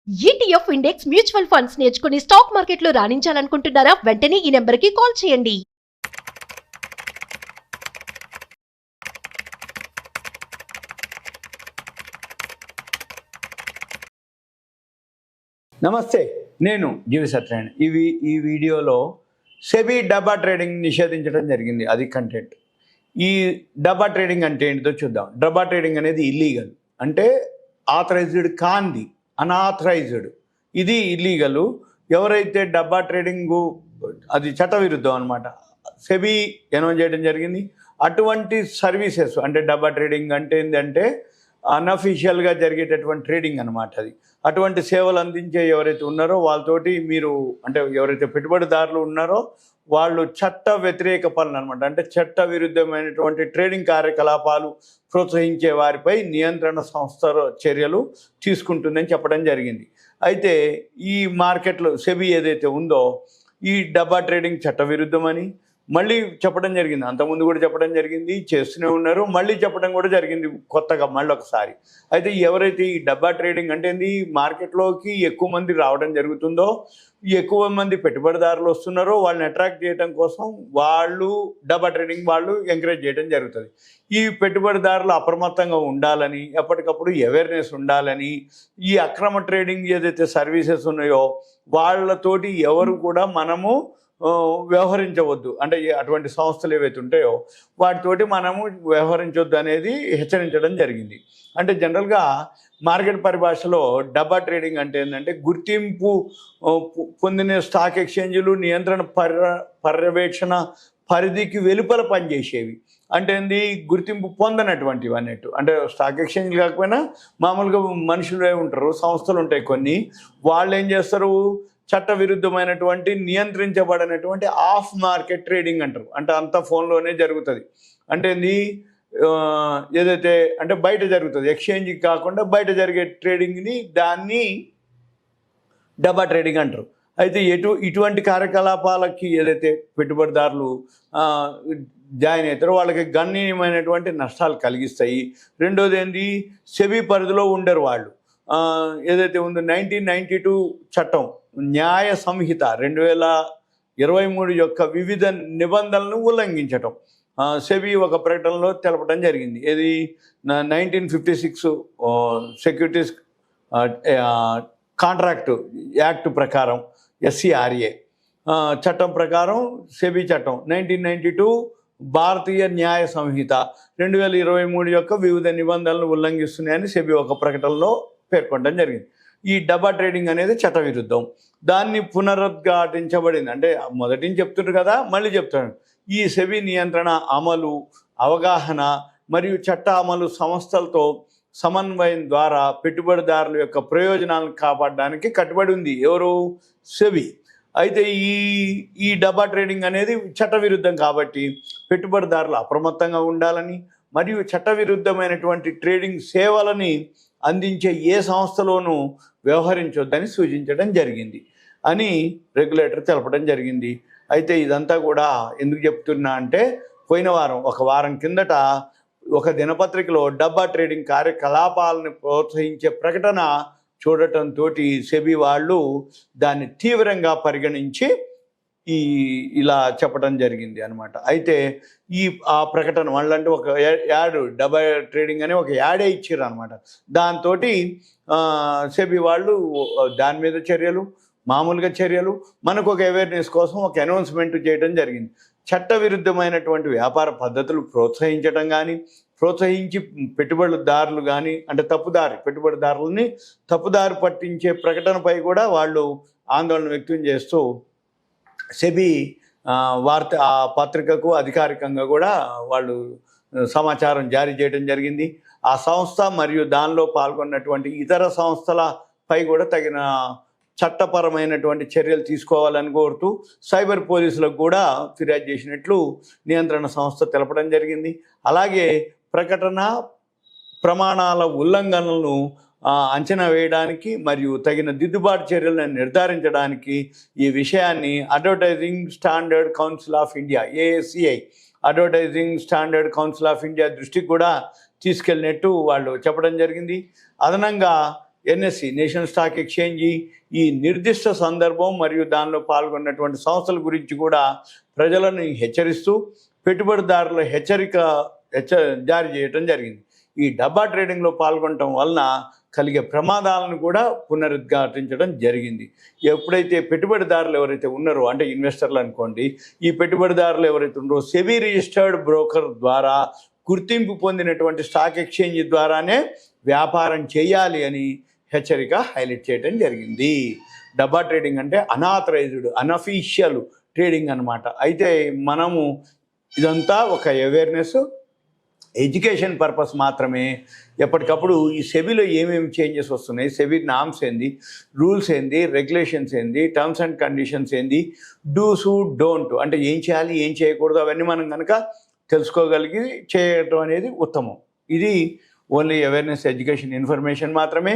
ETF index mutual funds నేర్చుకుని stock మార్కెట్లో రాణించాలనుకుంటున్నారా? వెంటనే ఈ నెంబర్కి కాల్ చేయండి. నమస్తే, నేను జీవి సత్యనారాయణ. ఈ వీడియోలో సెబీ డబ్బా ట్రేడింగ్ నిషేధించడం జరిగింది. అది కంటెంట్. ఈ డబ్బా ట్రేడింగ్ అంటే ఏంటిదో చూద్దాం. డబ్బా ట్రేడింగ్ అనేది ఇల్లీగల్, అంటే ఆథరైజ్డ్ కాంది, అన్ఆథరైజ్డ్. ఇది ఇల్లీగలు. ఎవరైతే డబ్బా ట్రేడింగు అది చట్టవిరుద్ధం అనమాట. సెబీ అనౌన్స్ చేయడం జరిగింది. అటువంటి సర్వీసెస్ అంటే డబ్బా ట్రేడింగ్ అంటే ఏంటంటే అన్అఫీషియల్గా జరిగేటటువంటి ట్రేడింగ్ అనమాట. అది అటువంటి సేవలు అందించే ఎవరైతే ఉన్నారో వాళ్ళతోటి మీరు అంటే ఎవరైతే పెట్టుబడిదారులు ఉన్నారో వాళ్ళు చట్ట వ్యతిరేక పనులు అనమాట, అంటే చట్ట విరుద్ధమైనటువంటి ట్రేడింగ్ కార్యకలాపాలు ప్రోత్సహించే వారిపై నియంత్రణ సంస్థ చర్యలు తీసుకుంటుందని చెప్పడం జరిగింది. అయితే ఈ మార్కెట్లో సెబీ ఏదైతే ఉందో ఈ డబ్బా ట్రేడింగ్ చట్ట విరుద్ధమని మళ్ళీ చెప్పడం జరిగింది. అంతకుముందు కూడా చెప్పడం జరిగింది, చేస్తూనే ఉన్నారు, మళ్ళీ చెప్పడం కూడా జరిగింది కొత్తగా మళ్ళీ ఒకసారి. అయితే ఎవరైతే ఈ డబ్బా ట్రేడింగ్ అంటే ఏంది, మార్కెట్లోకి ఎక్కువ మంది రావడం జరుగుతుందో, ఎక్కువ మంది పెట్టుబడిదారులు వస్తున్నారో వాళ్ళని అట్రాక్ట్ చేయడం కోసం వాళ్ళు డబ్బా ట్రేడింగ్ వాళ్ళు ఎంకరేజ్ చేయడం జరుగుతుంది. ఈ పెట్టుబడిదారులు అప్రమత్తంగా ఉండాలని, ఎప్పటికప్పుడు అవేర్నెస్ ఉండాలని, ఈ అక్రమ ట్రేడింగ్ ఏదైతే సర్వీసెస్ ఉన్నాయో వాళ్ళతోటి ఎవరు కూడా మనము వ్యవహరించవద్దు, అంటే అటువంటి సంస్థలు ఏవైతే ఉంటాయో వాటితోటి మనము వ్యవహరించవద్దు అనేది హెచ్చరించడం జరిగింది. అంటే జనరల్గా మార్కెట్ పరిభాషలో డబ్బా ట్రేడింగ్ అంటే ఏంటంటే గుర్తింపు పొందిన స్టాక్ ఎక్స్చేంజ్లు నియంత్రణ పర్యవేక్షణ పరిధికి వెలుపల పనిచేసేవి. అంటే ఏంది, గుర్తింపు పొందనటువంటివి అన్నట్టు. అంటే స్టాక్ ఎక్స్చేంజ్లు కాకపోయినా మామూలుగా మనుషులే ఉంటారు, సంస్థలు ఉంటాయి కొన్ని. వాళ్ళు ఏం చేస్తారు, చట్ట విరుద్ధమైనటువంటి నియంత్రించబడినటువంటి ఆఫ్ మార్కెట్ ట్రేడింగ్ అంటారు. అంటే అంతా ఫోన్లోనే జరుగుతుంది. అంటే ఏంది, ఏదైతే అంటే బయట జరుగుతుంది, ఎక్స్చేంజ్కి కాకుండా బయట జరిగే ట్రేడింగ్ని దాన్ని డబ్బా ట్రేడింగ్ అంటారు. అయితే ఇటువంటి కార్యకలాపాలకి ఏదైతే పెట్టుబడిదారులు జాయిన్ అవుతారో వాళ్ళకి గణనీయమైనటువంటి నష్టాలు కలిగిస్తాయి. రెండోది ఏంది, సెబీ పరిధిలో ఉండరు వాళ్ళు. ఏదైతే ఉందో 1992 చట్టం న్యాయ సంహిత 2023 యొక్క వివిధ నిబంధనలను ఉల్లంఘించటం సెబీ ఒక ప్రకటనలో తెలపడం జరిగింది. ఇది 1956 సెక్యూరిటీస్ కాంట్రాక్ట్ యాక్ట్ ప్రకారం SCRA చట్టం ప్రకారం సెబీ చట్టం 1992 భారతీయ న్యాయ సంహిత 2023 యొక్క వివిధ నిబంధనలను ఉల్లంఘిస్తున్నాయని సెబీ ఒక ప్రకటనలో పేర్కొనడం జరిగింది. ఈ డబ్బా ట్రేడింగ్ అనేది చట్ట విరుద్ధం. దాన్ని పునరుద్ఘాటించబడింది. అంటే మొదటి నుంచి చెప్తుండ్రు కదా, మళ్ళీ చెప్తాను. ఈ సెబీ నియంత్రణ అమలు, అవగాహన మరియు చట్ట అమలు సంస్థలతో సమన్వయం ద్వారా పెట్టుబడిదారుల యొక్క ప్రయోజనాలను కాపాడడానికి కట్టుబడి ఉంది. ఎవరు? సెబీ. అయితే ఈ డబ్బా ట్రేడింగ్ అనేది చట్ట విరుద్ధం కాబట్టి పెట్టుబడిదారులు అప్రమత్తంగా ఉండాలని మరియు చట్టవిరుద్ధమైనటువంటి ట్రేడింగ్ సేవలని అందించే ఏ సంస్థలోనూ వ్యవహరించొద్దని సూచించడం జరిగింది అని రెగ్యులేటర్ తెలపడం జరిగింది. అయితే ఇదంతా కూడా ఎందుకు చెప్తున్నా అంటే, పోయిన ఒక వారం కిందట ఒక దినపత్రికలో డబ్బా ట్రేడింగ్ కార్యకలాపాలను ప్రోత్సహించే ప్రకటన చూడటంతో సెబీ వాళ్ళు దాన్ని తీవ్రంగా పరిగణించి ఇలా చెప్పడం జరిగింది అనమాట. అయితే ఆ ప్రకటన వాళ్ళంటే ఒక యాడ్, డబ్బా ట్రేడింగ్ అని ఒక యాడే ఇచ్చారు అనమాట. దాంతో సెబీ వాళ్ళు దాని మీద చర్యలు, మామూలుగా చర్యలు, మనకు ఒక అవేర్నెస్ కోసం ఒక అనౌన్స్మెంట్ చేయడం జరిగింది. చట్టవిరుద్ధమైనటువంటి వ్యాపార పద్ధతులు ప్రోత్సహించడం కానీ, ప్రోత్సహించి పెట్టుబడిదారులు కానీ అంటే పెట్టుబడిదారులని తప్పుదారి పట్టించే ప్రకటనపై కూడా వాళ్ళు ఆందోళన వ్యక్తం చేస్తూ సెబీ ఆ పత్రికకు అధికారికంగా కూడా వాళ్ళు సమాచారం జారీ చేయడం జరిగింది. ఆ సంస్థ మరియు దానిలో పాల్గొన్నటువంటి ఇతర సంస్థలపై కూడా తగిన చట్టపరమైనటువంటి చర్యలు తీసుకోవాలని కోరుతూ సైబర్ పోలీసులకు కూడా ఫిర్యాదు చేసినట్లు నియంత్రణ సంస్థ తెలపడం జరిగింది. అలాగే ప్రకటన ప్రమాణాల ఉల్లంఘనలను అంచనా వేయడానికి మరియు తగిన దిద్దుబాటు చర్యలను నిర్ధారించడానికి ఈ విషయాన్ని advertising standard council of India ASCI advertising standard council of India దృష్టికి కూడా తీసుకెళ్ళినట్టు వాళ్ళు చెప్పడం జరిగింది. అదనంగా ఎన్ఎస్సి నేషనల్ స్టాక్ ఎక్స్చేంజ్ ఈ నిర్దిష్ట సందర్భం మరియు దానిలో పాల్గొన్నటువంటి సంస్థల గురించి కూడా ప్రజలను హెచ్చరిస్తూ పెట్టుబడిదారుల జారీ చేయటం జరిగింది. ఈ డబ్బా ట్రేడింగ్లో పాల్గొనటం వలన కలిగే ప్రమాదాలను కూడా పునరుద్ఘాటించడం జరిగింది. ఎప్పుడైతే పెట్టుబడిదారులు ఎవరైతే ఉన్నారో అంటే ఇన్వెస్టర్లు అనుకోండి, ఈ పెట్టుబడిదారులు ఎవరైతే ఉన్నారో సెబీ రిజిస్టర్డ్ బ్రోకర్ ద్వారా గుర్తింపు పొందినటువంటి స్టాక్ ఎక్స్చేంజ్ ద్వారానే వ్యాపారం చేయాలి అని హెచ్చరిక హైలైట్ చేయడం జరిగింది. డబ్బా ట్రేడింగ్ అంటే అనాథరైజ్డ్ అనఫీషియల్ ట్రేడింగ్ అన్నమాట. అయితే మనము ఇదంతా ఒక అవేర్నెస్ ఎడ్యుకేషన్ పర్పస్ మాత్రమే. ఎప్పటికప్పుడు ఈ సెబీలో ఏమేమి చేంజెస్ వస్తున్నాయి, సెబీ నామ్స్ ఏంది, రూల్స్ ఏంది, రెగ్యులేషన్స్ ఏంది, టర్మ్స్ అండ్ కండిషన్స్ ఏంది, డూసు డోంట్ అంటే ఏం చేయాలి ఏం చేయకూడదు అవన్నీ మనం కనుక తెలుసుకోగలిగి చేయటం అనేది ఉత్తమం. ఇది ఓన్లీ అవేర్నెస్ ఎడ్యుకేషన్ ఇన్ఫర్మేషన్ మాత్రమే.